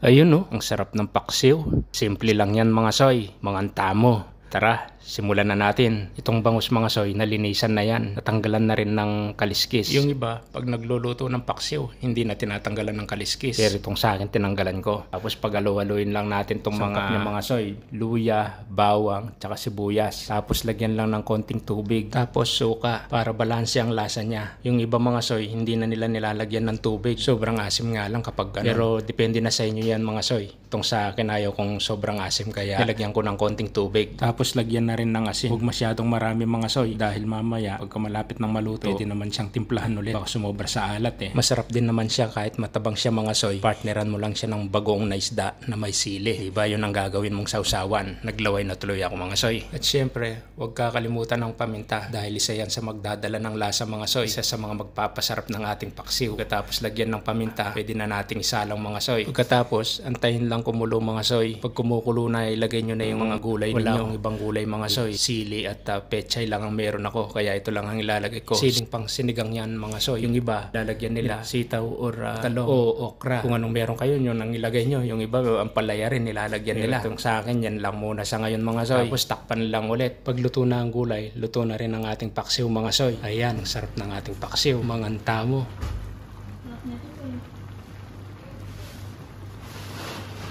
Ayun no, ang sarap ng paksiw. Simple lang yan mga soy, mga antamo. Tara, simulan na natin. Itong bangus mga soy, nalinisan na yan. Natanggalan na rin ng kaliskis. Yung iba, pag nagluluto ng paksiw, hindi na tinatanggalan ng kaliskis. Pero itong sa akin, tinanggalan ko. Tapos pag-alo-aloin lang natin itong mga soy. Luya, bawang, tsaka sibuyas. Tapos lagyan lang ng konting tubig. Tapos suka, para balanse ang lasa niya. Yung iba mga soy, hindi na nila nilalagyan ng tubig. Sobrang asim nga lang kapag ganun. Pero depende na sa inyo yan mga soy. Itong sa akin, ayaw kong sobrang asim, kaya nilagyan ko ng konting tubig. Tapos lagyan na rin ng asin. Huwag masyadong marami mga soy, dahil mamaya pagka malapit ng maluto, pwede naman siyang timplahan ulit. Baka sumobra sa alat eh. Masarap din naman siya kahit matabang siya mga soy. Partneran mo lang siya ng bagoong na isda na may sili. Diba yun ang gagawin mong sausawan? Naglaway na tuloy ako mga soy. At syempre, huwag kakalimutan ng paminta, dahil isa yan sa magdadala ng lasa mga soy. Isa sa mga magpapasarap ng ating paksiw. Pagkatapos lagyan ng paminta, pwede na nating isalang mga soy. Pagkatapos, antayin lang kumulo mga soy. Pag kumukulo na, ilagay nyo na yung mga gulay ninyo. Wala akong ibang gulay mga soy. Sili at pechay lang ang meron ako, kaya ito lang ang ilalagay ko. Siling pang sinigang yan mga soy. Yung iba, lalagyan nila sitaw or talong o okra. Kung anong meron kayo, yun ang ilagay nyo. Yung iba, ang palaya rin nilalagyan nila. Itong sa akin, yan lang muna sa ngayon mga soy. Tapos takpan lang ulit. Pag luto na ang gulay, luto na rin ang ating paksiw mga soy. Ayan, ang sarap ng ating paksiw, mga antamo.